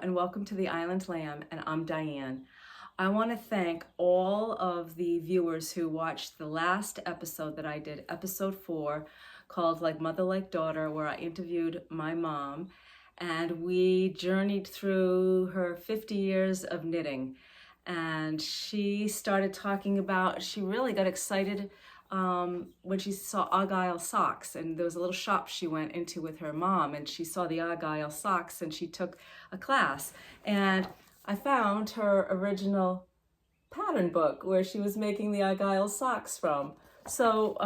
and welcome to the Island Lamb, and I'm Diane. I want to thank all of the viewers who watched the last episode that I did, episode 4, called Like Mother Like Daughter, where I interviewed my mom, and we journeyed through her 50 years of knitting. And she started talking about, she really got excited when she saw Argyle socks, and there was a little shop she went into with her mom, and she saw the Argyle socks, and she took a class, and I found her original pattern book where she was making the Argyle socks from. So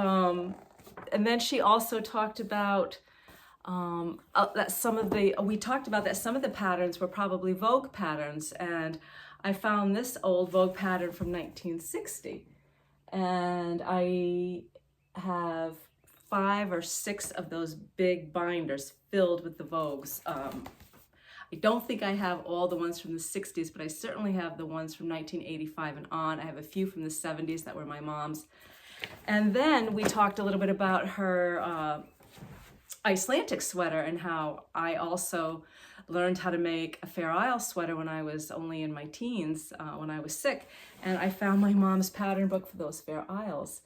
and then she also talked about that some of the patterns were probably Vogue patterns, and I found this old Vogue pattern from 1960. And I have 5 or 6 of those big binders filled with the Vogues. I don't think I have all the ones from the 60s, but I certainly have the ones from 1985 and on. I have a few from the 70s that were my mom's. And then we talked a little bit about her Icelantic sweater and how I also learned how to make a Fair Isle sweater when I was only in my teens, when I was sick, and I found my mom's pattern book for those Fair Isles.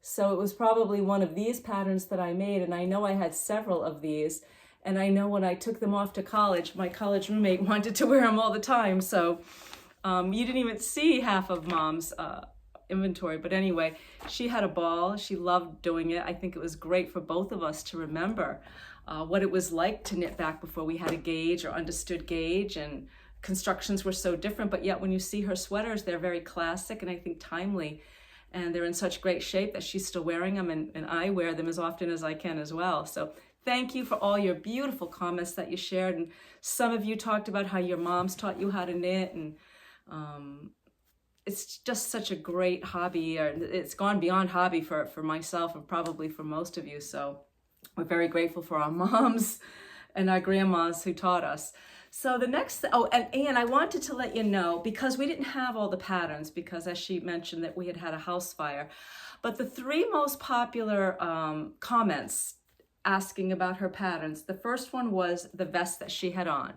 So it was probably one of these patterns that I made, and I know I had several of these, and I know when I took them off to college, my college roommate wanted to wear them all the time, so you didn't even see half of Mom's inventory, but anyway, she had a ball. She loved doing it. I think it was great for both of us to remember what it was like to knit back before we had a gauge or understood gauge, and constructions were so different, but yet when you see her sweaters, they're very classic and I think timely, and they're in such great shape that she's still wearing them, and I wear them as often as I can as well. So thank you for all your beautiful comments that you shared, and some of you talked about how your moms taught you how to knit, and it's just such a great hobby, or it's gone beyond hobby for myself and probably for most of you. So we're very grateful for our moms and our grandmas who taught us. So the next, and I wanted to let you know, because we didn't have all the patterns, because as she mentioned that we had a house fire, but the 3 most popular comments asking about her patterns, the first one was the vest that she had on,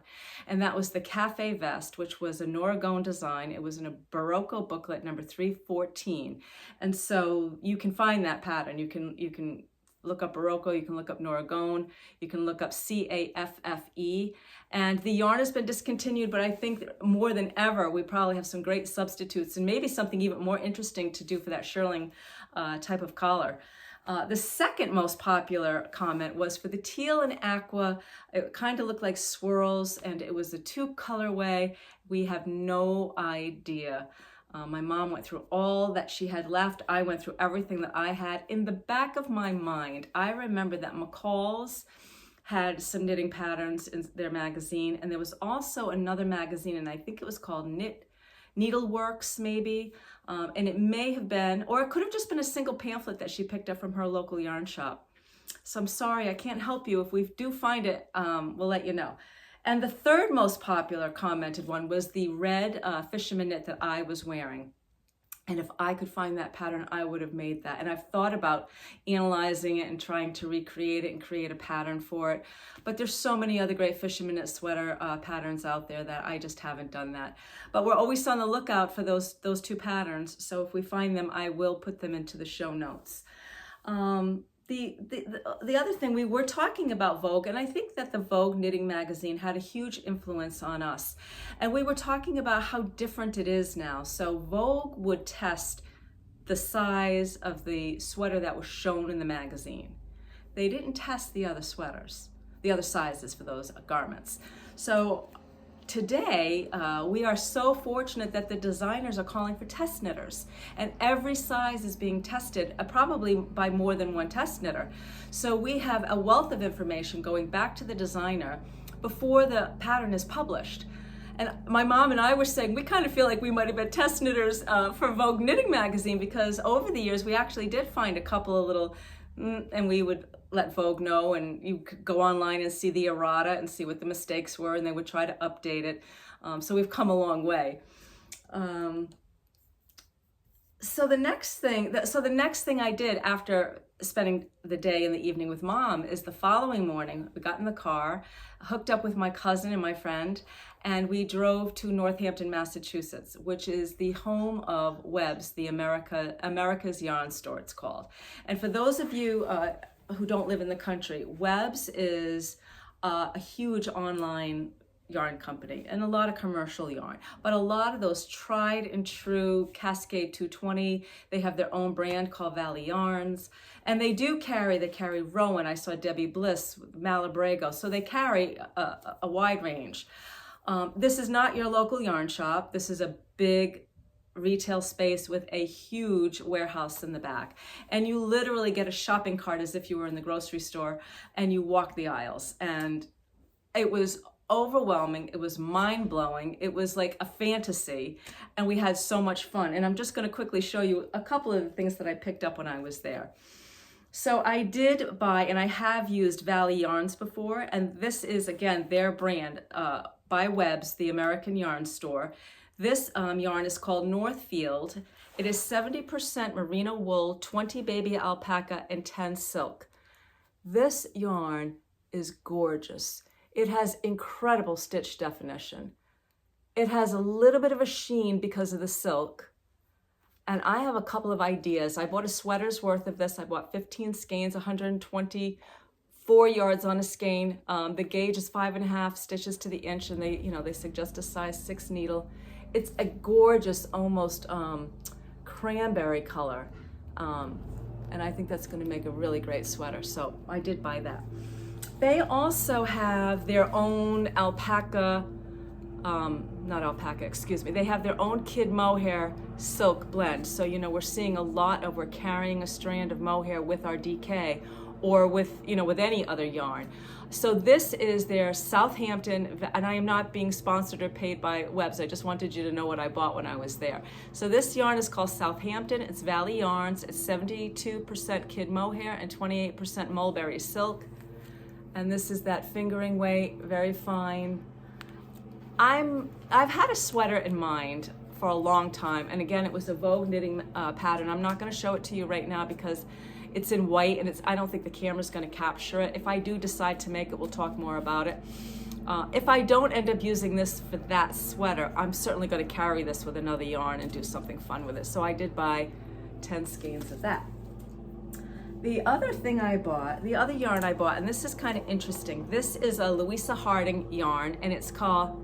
and that was the cafe vest, which was a Noragone design. It was in a Barocco booklet number 314, and so you can find that pattern. You can look up Barocco, you can look up Noragone, you can look up CAFFE, and the yarn has been discontinued, but I think more than ever we probably have some great substitutes and maybe something even more interesting to do for that shearling type of collar. The second most popular comment was for the teal and aqua. It kind of looked like swirls, and it was a 2 colorway. We have no idea. My mom went through all that she had left. I went through everything that I had. In the back of my mind, I remember that McCall's had some knitting patterns in their magazine, and there was also another magazine, and I think it was called Needleworks maybe, and it may have been, or it could have just been a single pamphlet that she picked up from her local yarn shop. So I'm sorry, I can't help you. If we do find it, we'll let you know. And the third most popular commented one was the red fisherman knit that I was wearing. And if I could find that pattern, I would have made that. And I've thought about analyzing it and trying to recreate it and create a pattern for it. But there's so many other great fisherman knit sweater patterns out there that I just haven't done that. But we're always on the lookout for those 2 patterns. So if we find them, I will put them into the show notes. The other thing, we were talking about Vogue, and I think that the Vogue knitting magazine had a huge influence on us. And we were talking about how different it is now. So Vogue would test the size of the sweater that was shown in the magazine. They didn't test the other sweaters, the other sizes for those garments. So today, we are so fortunate that the designers are calling for test knitters, and every size is being tested, probably by more than one test knitter. So we have a wealth of information going back to the designer before the pattern is published. And my mom and I were saying we kind of feel like we might have been test knitters for Vogue Knitting Magazine, because over the years we actually did find a couple of little, and we would let Vogue know, and you could go online and see the errata and see what the mistakes were, and they would try to update it. So we've come a long way. So the next thing I did after spending the day and the evening with Mom is the following morning, we got in the car, hooked up with my cousin and my friend, and we drove to Northampton, Massachusetts, which is the home of Webb's, the America's yarn store, it's called. And for those of you who don't live in the country, Webb's is a huge online yarn company and a lot of commercial yarn, but a lot of those tried and true Cascade 220, they have their own brand called Valley Yarns, and they carry Rowan. I saw Debbie Bliss, Malabrego, so they carry a wide range. This is not your local yarn shop. This is a big retail space with a huge warehouse in the back, and you literally get a shopping cart as if you were in the grocery store, and you walk the aisles, and it was overwhelming. It was mind-blowing. It was like a fantasy, and we had so much fun. And I'm just going to quickly show you a couple of the things that I picked up when I was there. So I did buy, and I have used Valley Yarns before, and this is again their brand by Webb's, the American yarn store. This yarn is called Northfield. It is 70% merino wool, 20 baby alpaca, and 10 silk. This yarn is gorgeous. It has incredible stitch definition. It has a little bit of a sheen because of the silk. And I have a couple of ideas. I bought a sweater's worth of this. I bought 15 skeins, 124 yards on a skein. The gauge is 5.5 stitches to the inch, and they suggest a size 6 needle. It's a gorgeous, almost cranberry color. And I think that's gonna make a really great sweater. So I did buy that. They also have their own alpaca, not alpaca, excuse me. They have their own kid mohair silk blend. So, we're seeing a lot of, we're carrying a strand of mohair with our DK or with any other yarn. So this is their Southampton, and I am not being sponsored or paid by Webb's. I just wanted you to know what I bought when I was there. So this yarn is called Southampton. It's Valley Yarns. It's 72% kid mohair and 28% mulberry silk. And this is that fingering weight, very fine. I've had a sweater in mind for a long time, and again, it was a Vogue knitting pattern. I'm not going to show it to you right now because it's in white, and I don't think the camera's going to capture it. If I do decide to make it, we'll talk more about it. If I don't end up using this for that sweater, I'm certainly going to carry this with another yarn and do something fun with it. So I did buy 10 skeins of that. The other yarn I bought, and this is kind of interesting. This is a Louisa Harding yarn, and it's called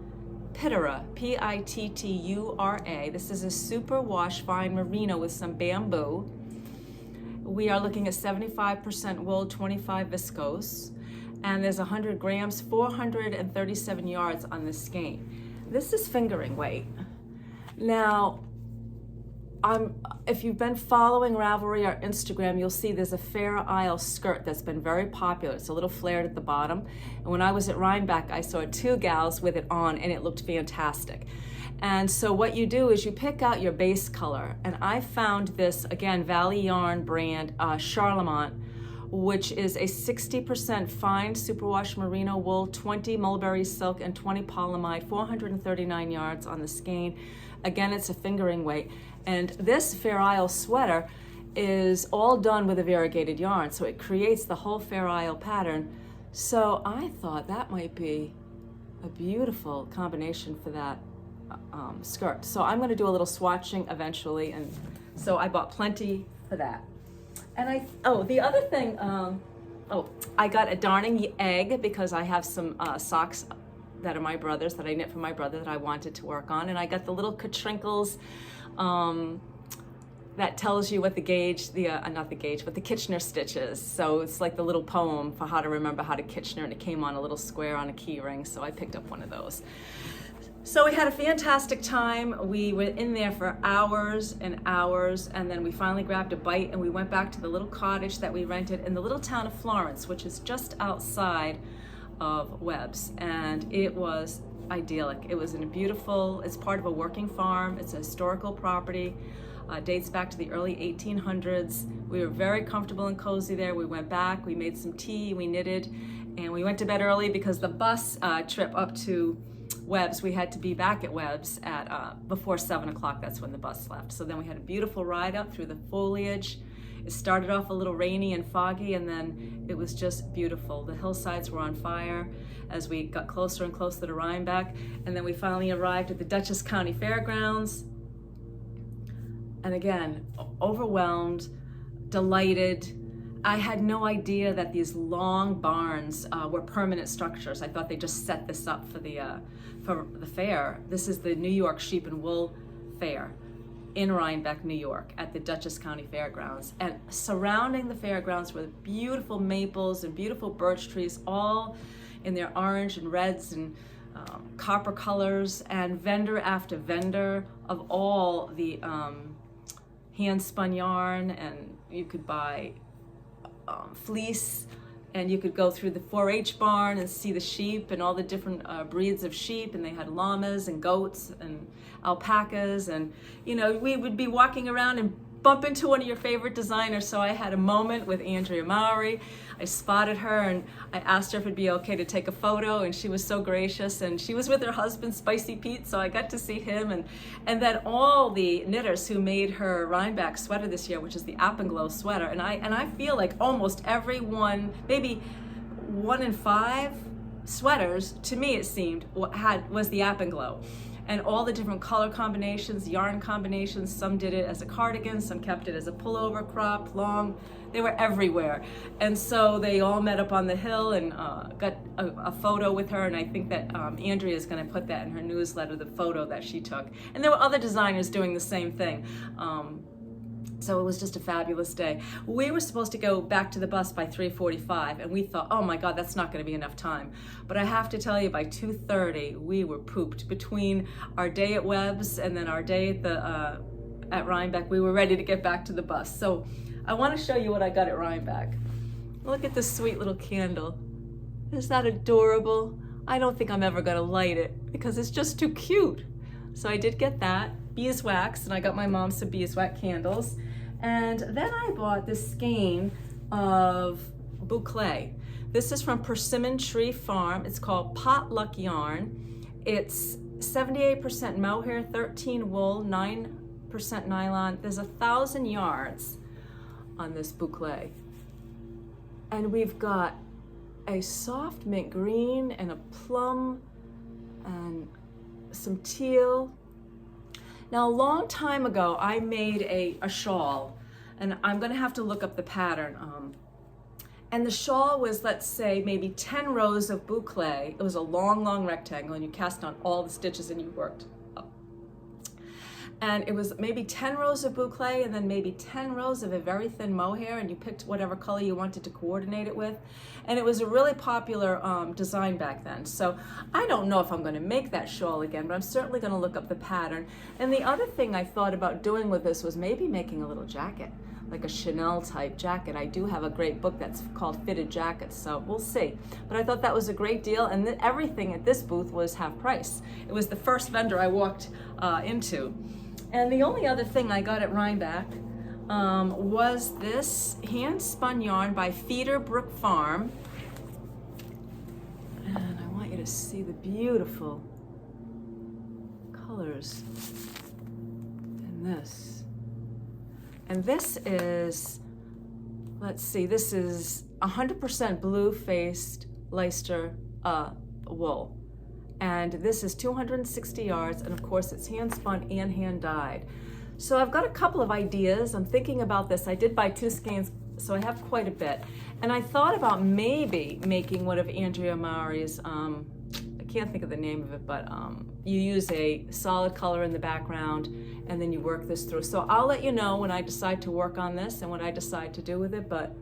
Pittura, P-I-T-T-U-R-A. This is a superwash fine merino with some bamboo. We are looking at 75% wool, 25 viscose, and there's 100 grams, 437 yards on this skein. This is fingering weight. Now, if you've been following Ravelry or Instagram, you'll see there's a Fair Isle skirt that's been very popular. It's a little flared at the bottom. And when I was at Rhinebeck, I saw 2 gals with it on, and it looked fantastic. And so what you do is you pick out your base color. And I found this, again, Valley Yarn brand, Charlemont, which is a 60% fine superwash merino wool, 20 mulberry silk, and 20 polyamide, 439 yards on the skein. Again, it's a fingering weight. And this Fair Isle sweater is all done with a variegated yarn, so it creates the whole Fair Isle pattern. So I thought that might be a beautiful combination for that skirt. So I'm going to do a little swatching eventually, and so I bought plenty for that. And the other thing, I got a darning egg because I have some socks that are my brother's, that I knit for my brother, that I wanted to work on, and I got the little Katrinkles that tells you what the gauge, not the gauge, but the Kitchener stitch is. So it's like the little poem for how to remember how to Kitchener, and it came on a little square on a key ring, so I picked up one of those. So we had a fantastic time. We were in there for hours and hours, and then we finally grabbed a bite, and we went back to the little cottage that we rented in the little town of Florence, which is just outside of Webb's, and it was idyllic. It was it's part of a working farm. It's a historical property, dates back to the early 1800s. We were very comfortable and cozy there. We went back, we made some tea, we knitted, and we went to bed early because the bus trip up to Webb's, we had to be back at Webb's at before 7 o'clock. That's when the bus left. So then we had a beautiful ride up through the foliage. It started off a little rainy and foggy, and then it was just beautiful. The hillsides were on fire as we got closer and closer to Rhinebeck, and then we finally arrived at the Dutchess County Fairgrounds. And again, overwhelmed, delighted. I had no idea that these long barns were permanent structures. I thought they just set this up for the fair. This is the New York Sheep and Wool Fair in Rhinebeck, New York, at the Dutchess County Fairgrounds. And surrounding the fairgrounds were beautiful maples and beautiful birch trees, all in their orange and reds and copper colors, and vendor after vendor of all the hand-spun yarn, and you could buy fleece, and you could go through the 4-H barn and see the sheep and all the different breeds of sheep, and they had llamas and goats and alpacas, and you know, we would be walking around and bump into one of your favorite designers. So I had a moment with Andrea Mowry. I spotted her and I asked her if it'd be okay to take a photo, and she was so gracious, and she was with her husband Spicy Pete, so I got to see him, and then all the knitters who made her Rhinebeck sweater this year, which is the Apple sweater, and I feel like almost everyone, maybe 1 in 5 sweaters, to me it seemed, was the Apple. And all the different color combinations, yarn combinations, some did it as a cardigan, some kept it as a pullover, crop, long, they were everywhere. And so they all met up on the hill and got a photo with her, and I think that Andrea is gonna put that in her newsletter, the photo that she took. And there were other designers doing the same thing. So it was just a fabulous day. We were supposed to go back to the bus by 3:45, and we thought, oh my God, that's not gonna be enough time. But I have to tell you, by 2:30, we were pooped. Between our day at Webb's and then our day at Rhinebeck, we were ready to get back to the bus. So I wanna show you what I got at Rhinebeck. Look at this sweet little candle. Isn't that adorable? I don't think I'm ever gonna light it because it's just too cute. So I did get that, beeswax, and I got my mom some beeswax candles. And then I bought this skein of Boucle. This is from Persimmon Tree Farm. It's called Potluck yarn. It's 78% mohair, 13 wool, 9% nylon. There's 1,000 yards on this Boucle. And we've got a soft mint green and a plum and some teal. Now, a long time ago, I made a shawl, and I'm gonna have to look up the pattern. And the shawl was, let's say, maybe 10 rows of boucle. It was a long, long rectangle, and you cast on all the stitches and you worked up. And it was maybe 10 rows of boucle, and then maybe 10 rows of a very thin mohair, and you picked whatever color you wanted to coordinate it with. And it was a really popular design back then. So I don't know if I'm gonna make that shawl again, but I'm certainly gonna look up the pattern. And the other thing I thought about doing with this was maybe making a little jacket, like a Chanel type jacket. I do have a great book that's called Fitted Jackets, so we'll see. But I thought that was a great deal, and everything at this booth was half price. It was the first vendor I walked into. And the only other thing I got at Rhinebeck was this hand-spun yarn by Brook Farm. And I want you to see the beautiful colors in this. And this is, let's see, this is 100% blue-faced Leicester wool. And this is 260 yards, and of course it's hand-spun and hand-dyed. So I've got a couple of ideas. I'm thinking about this. I did buy 2 skeins, so I have quite a bit. And I thought about maybe making one of Andrea Mowry's, I can't think of the name of it, but you use a solid color in the background, and then you work this through. So I'll let you know when I decide to work on this and what I decide to do with it. But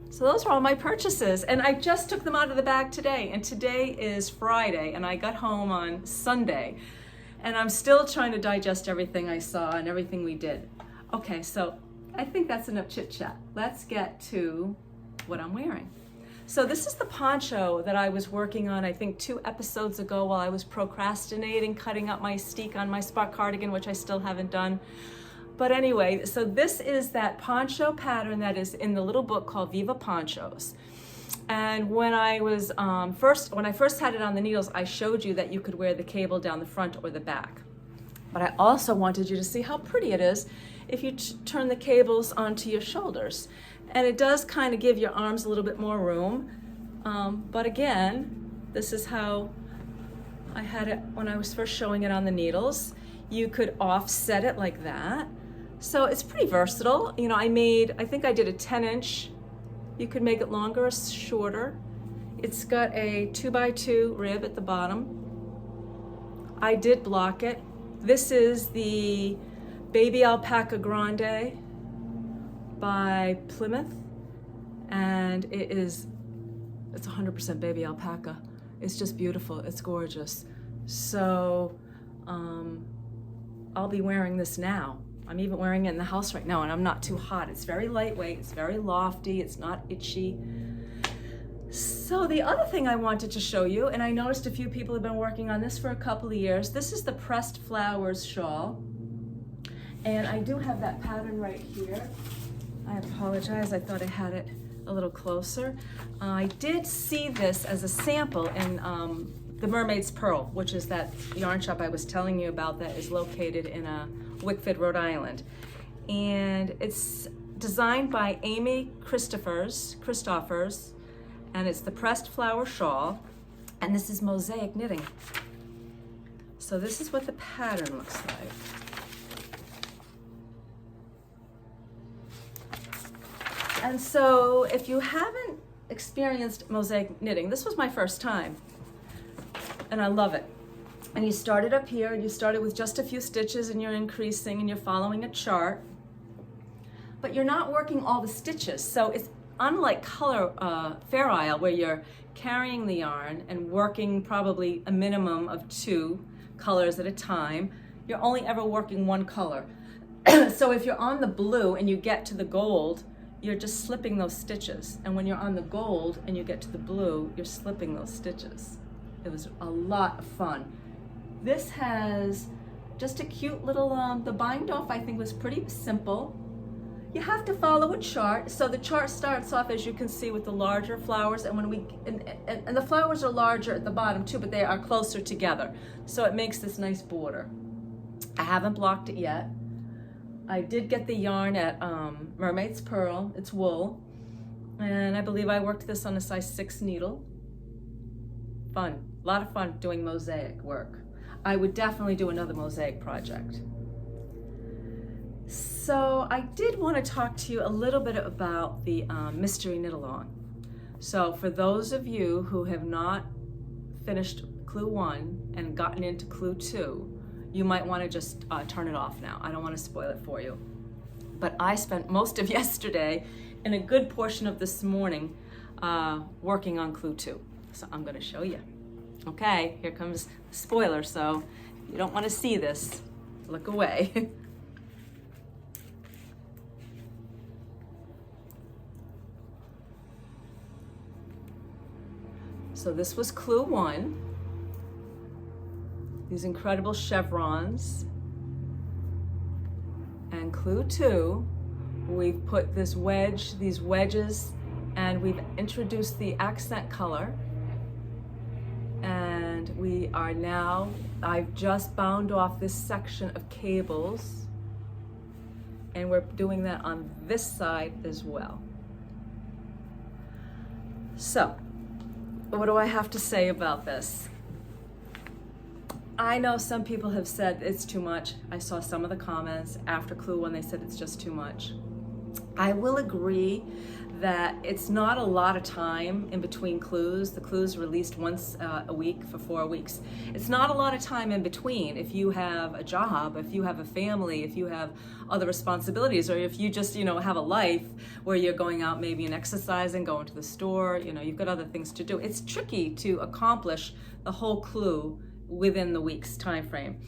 so those are all my purchases, and I just took them out of the bag today, and today is Friday, and I got home on Sunday, and I'm still trying to digest everything I saw and everything we did. Okay, so I think that's enough chit chat. Let's get to what I'm wearing. So this is the poncho that I was working on, I think 2 episodes ago while I was procrastinating, cutting up my steek on my Spark cardigan, which I still haven't done. But anyway, so this is that poncho pattern that is in the little book called Viva Ponchos. And when I was when I first had it on the needles, I showed you that you could wear the cable down the front or the back. But I also wanted you to see how pretty it is if you turn the cables onto your shoulders. And it does kind of give your arms a little bit more room. But again, this is how I had it when I was first showing it on the needles. You could offset it like that. So it's pretty versatile. You know, I think I did a 10-inch. You could make it longer or shorter. It's got a 2x2 rib at the bottom. I did block it. This is the Baby Alpaca Grande by Plymouth, and it's 100% baby alpaca. It's just beautiful, it's gorgeous. So I'll be wearing this now. I'm even wearing it in the house right now, and I'm not too hot. It's very lightweight, it's very lofty, it's not itchy. So the other thing I wanted to show you, and I noticed a few people have been working on this for a couple of years, this is the Pressed Flowers shawl. And I do have that pattern right here. I apologize, I thought I had it a little closer. I did see this as a sample in the Mermaid's Pearl, which is that yarn shop I was telling you about that is located in Wickford, Rhode Island. And it's designed by Amy Christoffers, and it's the Pressed Flower shawl, and this is mosaic knitting. So this is what the pattern looks like. And so if you haven't experienced mosaic knitting, this was my first time, and I love it. And you started up here, and you started with just a few stitches, and you're increasing, and you're following a chart, but you're not working all the stitches. So it's unlike Fair Isle, where you're carrying the yarn and working probably a minimum of 2 colors at a time. You're only ever working 1 color. So if you're on the blue and you get to the gold, you're just slipping those stitches. And when you're on the gold and you get to the blue, you're slipping those stitches. It was a lot of fun. This has just a cute little, the bind off I think was pretty simple. You have to follow a chart. So the chart starts off, as you can see, with the larger flowers, and and the flowers are larger at the bottom too, but they are closer together. So it makes this nice border. I haven't blocked it yet. I did get the yarn at Mermaid's Pearl. It's wool, and I believe I worked this on a size 6 needle. Fun, a lot of fun doing mosaic work. I would definitely do another mosaic project. So I did want to talk to you a little bit about the mystery knit along. So for those of you who have not finished Clue 1 and gotten into Clue 2, you might want to just turn it off now. I don't want to spoil it for you. But I spent most of yesterday and a good portion of this morning working on Clue 2. So I'm going to show you. Okay, here comes the spoiler. So if you don't want to see this, look away. So this was Clue 1. These incredible chevrons. And Clue 2, we've put this wedge, these wedges, and we've introduced the accent color. And we are now, I've just bound off this section of cables, and we're doing that on this side as well. So, what do I have to say about this? I know some people have said it's too much. I saw some of the comments after Clue 1, they said it's just too much. I will agree that it's not a lot of time in between clues. The clues released once a week for 4 weeks. It's not a lot of time in between if you have a job, if you have a family, if you have other responsibilities, or if you just, have a life where you're going out maybe and exercising, going to the store, you've got other things to do. It's tricky to accomplish the whole clue within the week's time frame.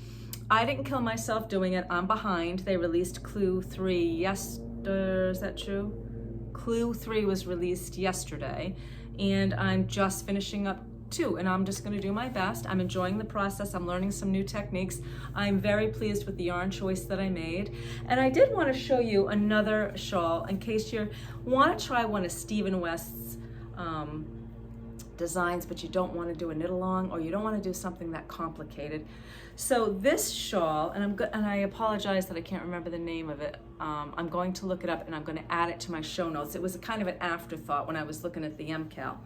I didn't kill myself doing it. I'm behind. They released Clue 3 yesterday. Is that true? Clue 3 was released yesterday, and I'm just finishing up 2, and I'm just going to do my best. I'm enjoying the process. I'm learning some new techniques. I'm very pleased with the yarn choice that I made. And I did want to show you another shawl in case you want to try one of Stephen West's designs, but you don't want to do a knit along, or you don't want to do something that complicated. So this shawl, and I apologize that I can't remember the name of it. I'm going to look it up and I'm going to add it to my show notes. It was kind of an afterthought when I was looking at the MCAL.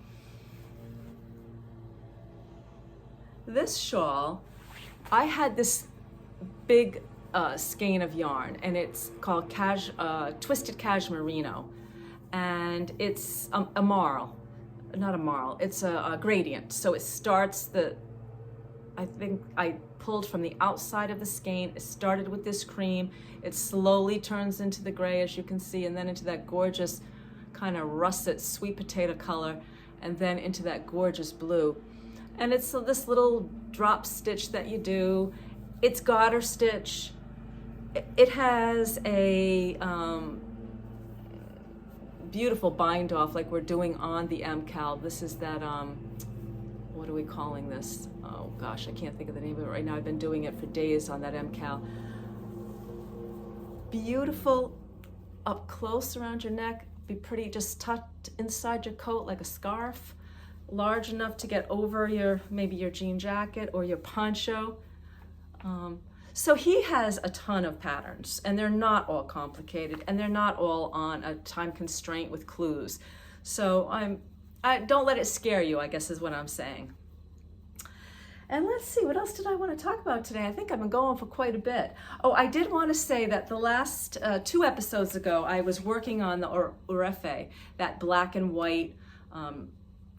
This shawl, I had this big skein of yarn, and it's called Twisted Cashmerino, and it's a marl, not a marl, it's a gradient. So it starts I think I pulled from the outside of the skein. It started with this cream. It slowly turns into the gray, as you can see, and then into that gorgeous kind of russet sweet potato color, and then into that gorgeous blue. And it's this little drop stitch that you do. It's garter stitch. It has a beautiful bind off like we're doing on the MCAL. This is that, what are we calling this? Oh gosh, I can't think of the name of it right now. I've been doing it for days on that MCAL. Beautiful up close around your neck. Be pretty, just tucked inside your coat like a scarf. Large enough to get over maybe your jean jacket or your poncho. So he has a ton of patterns, and they're not all complicated, and they're not all on a time constraint with clues. So don't let it scare you, I guess is what I'm saying. And let's see, what else did I want to talk about today? I think I've been going for quite a bit. Oh, I did want to say that the last 2 episodes ago, I was working on the Urefe, that black and white,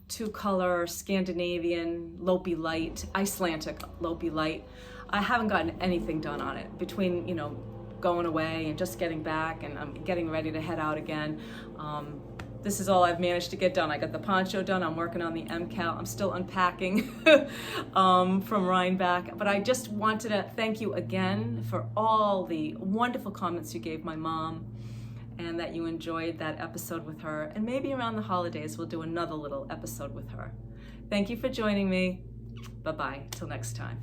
2-color Scandinavian Lopi light, Icelantic Lopi light. I haven't gotten anything done on it between, going away and just getting back, and I'm getting ready to head out again. This is all I've managed to get done. I got the poncho done. I'm working on the MCAL. I'm still unpacking from Rhinebeck. But I just wanted to thank you again for all the wonderful comments you gave my mom, and that you enjoyed that episode with her. And maybe around the holidays, we'll do another little episode with her. Thank you for joining me. Bye-bye. Till next time.